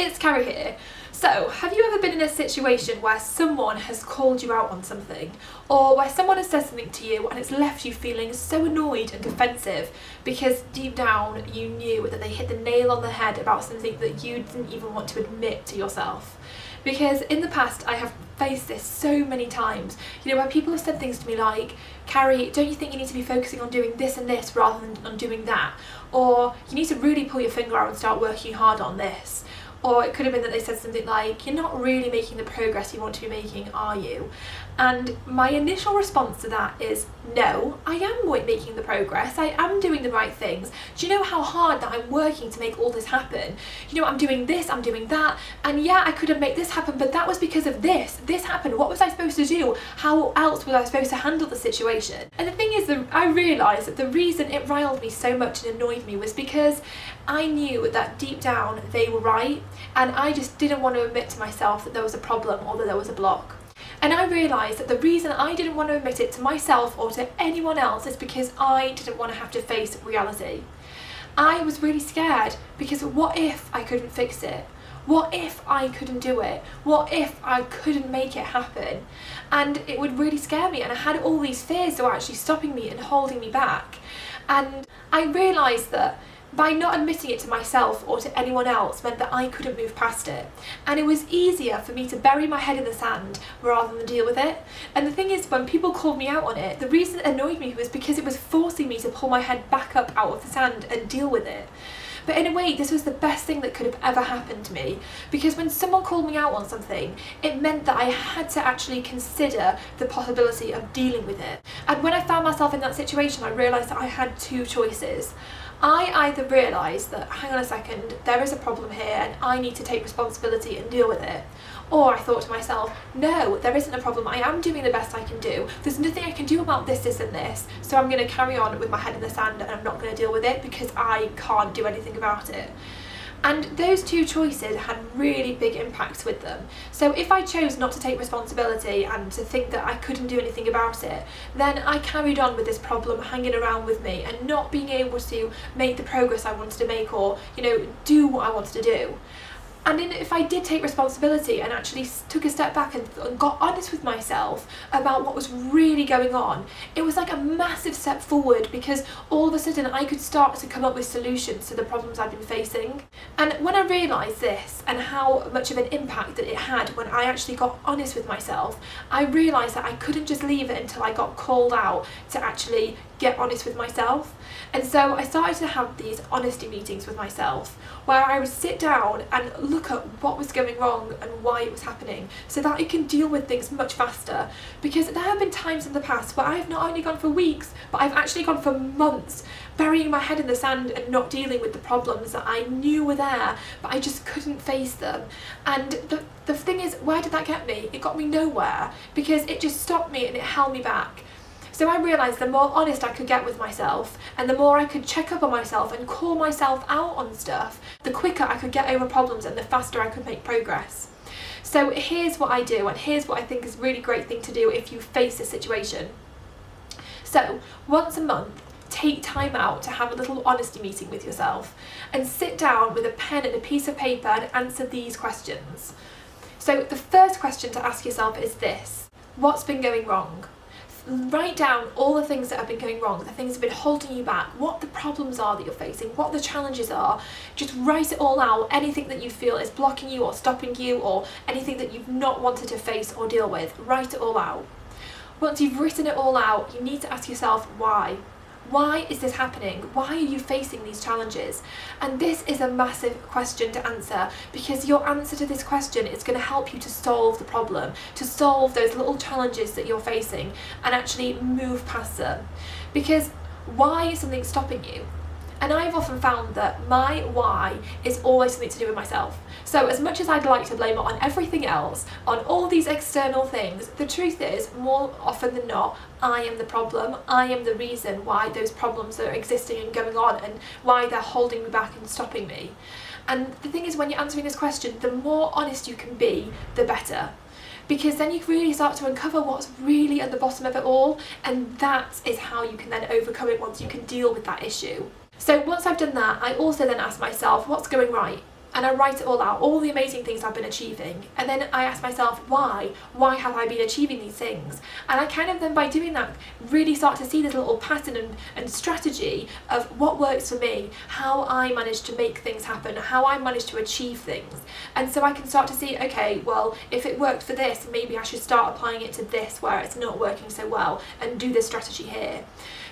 it's Carrie here. So, have you ever been in a situation where someone has called you out on something, or where someone has said something to you and it's left you feeling so annoyed and defensive because deep down you knew that they hit the nail on the head about something that you didn't even want to admit to yourself? Because in the past I have faced this so many times, you know, where people have said things to me like, Carrie, don't you think you need to be focusing on doing this and this rather than on doing that? Or you need to really pull your finger out and start working hard on this. Or it could have been that they said something like, you're not really making the progress you want to be making, are you? And my initial response to that is, no, I am making the progress, I am doing the right things. Do you know how hard that I'm working to make all this happen? You know, I'm doing this, I'm doing that, and yeah, I could have made this happen, but that was because of this. This happened, what was I supposed to do? How else was I supposed to handle the situation? And the thing is that I realised that the reason it riled me so much and annoyed me was because I knew that deep down they were right, and I just didn't want to admit to myself that there was a problem or that there was a block. And I realised that the reason I didn't want to admit it to myself or to anyone else is because I didn't want to have to face reality. I was really scared because what if I couldn't fix it? What if I couldn't do it? What if I couldn't make it happen? And it would really scare me, and I had all these fears that were actually stopping me and holding me back. And I realised that by not admitting it to myself or to anyone else meant that I couldn't move past it. And it was easier for me to bury my head in the sand rather than deal with it. And the thing is, when people called me out on it, the reason it annoyed me was because it was forcing me to pull my head back up out of the sand and deal with it. But in a way, this was the best thing that could have ever happened to me, because when someone called me out on something, it meant that I had to actually consider the possibility of dealing with it. And when I found myself in that situation, I realised that I had two choices. I either realised that, hang on a second, there is a problem here and I need to take responsibility and deal with it. Or I thought to myself, no, there isn't a problem, I am doing the best I can do. There's nothing I can do about this and this, so I'm going to carry on with my head in the sand and I'm not going to deal with it because I can't do anything about it. And those two choices had really big impacts with them. So if I chose not to take responsibility and to think that I couldn't do anything about it, then I carried on with this problem hanging around with me and not being able to make the progress I wanted to make, or, you know, do what I wanted to do. And then if I did take responsibility and actually took a step back and got honest with myself about what was really going on, it was like a massive step forward, because all of a sudden I could start to come up with solutions to the problems I've been facing. And when I realised this and how much of an impact that it had when I actually got honest with myself, I realised that I couldn't just leave it until I got called out to actually get honest with myself. And so I started to have these honesty meetings with myself where I would sit down and look at what was going wrong and why it was happening, so that I can deal with things much faster. Because there have been times in the past where I've not only gone for weeks, but I've actually gone for months burying my head in the sand and not dealing with the problems that I knew were there, but I just couldn't face them. And the thing is, where did that get me? It got me nowhere, because it just stopped me and it held me back. So I realised the more honest I could get with myself, and the more I could check up on myself and call myself out on stuff, the quicker I could get over problems and the faster I could make progress. So here's what I do, and here's what I think is a really great thing to do if you face a situation. So once a month, take time out to have a little honesty meeting with yourself and sit down with a pen and a piece of paper and answer these questions. So the first question to ask yourself is this: what's been going wrong? Write down all the things that have been going wrong, the things that have been holding you back, what the problems are that you're facing, what the challenges are. Just write it all out, anything that you feel is blocking you or stopping you, or anything that you've not wanted to face or deal with. Write it all out. Once you've written it all out, you need to ask yourself why. Why is this happening? Why are you facing these challenges? And this is a massive question to answer, because your answer to this question is going to help you to solve the problem, to solve those little challenges that you're facing and actually move past them. Because why is something stopping you? And I've often found that my why is always something to do with myself. So as much as I'd like to blame it on everything else, on all these external things, the truth is, more often than not, I am the problem. I am the reason why those problems are existing and going on, and why they're holding me back and stopping me. And the thing is, when you're answering this question, the more honest you can be, the better. Because then you really start to uncover what's really at the bottom of it all, and that is how you can then overcome it once you can deal with that issue. So once I've done that, I also then ask myself, what's going right? and I write it all out, all the amazing things I've been achieving, and then I ask myself, why have I been achieving these things? And I kind of then, by doing that, really start to see this little pattern and strategy of what works for me, how I manage to make things happen, how I manage to achieve things. And so I can start to see, okay, well, if it worked for this, maybe I should start applying it to this where it's not working so well, and do this strategy here.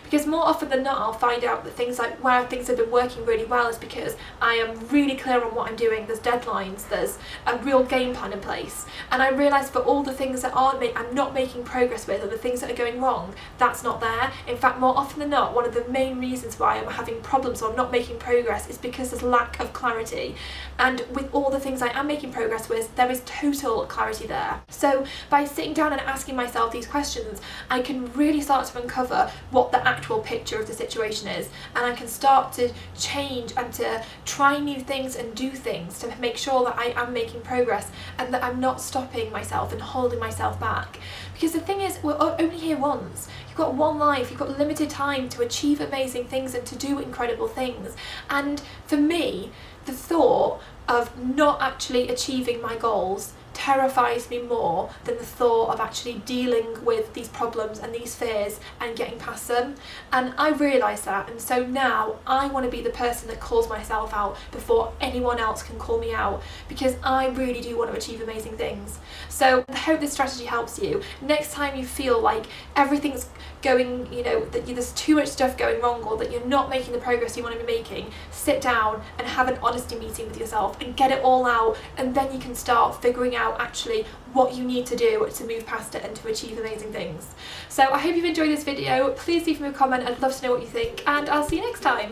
Because more often than not, I'll find out that things like where things have been working really well is because I am really clear on what I'm doing, there's deadlines, there's a real game plan in place. And I realise for all the things that I'm not making progress with, or the things that are going wrong, that's not there. In fact, more often than not, one of the main reasons why I'm having problems or not making progress is because there's lack of clarity. And with all the things I am making progress with, there is total clarity there. So by sitting down and asking myself these questions, I can really start to uncover what the actual picture of the situation is, and I can start to change and to try new things and do things to make sure that I am making progress and that I'm not stopping myself and holding myself back. Because the thing is, we're only here once. You've got one life, you've got limited time to achieve amazing things and to do incredible things. And for me, the thought of not actually achieving my goals terrifies me more than the thought of actually dealing with these problems and these fears and getting past them. And I realise that, and so now I want to be the person that calls myself out before anyone else can call me out, because I really do want to achieve amazing things. So I hope this strategy helps you. Next time you feel like everything's going, that there's too much stuff going wrong, or that you're not making the progress you want to be making, sit down and have an honesty meeting with yourself and get it all out, and then you can start figuring out actually what you need to do to move past it and to achieve amazing things. So I hope you've enjoyed this video. Please leave me a comment, I'd love to know what you think, and I'll see you next time.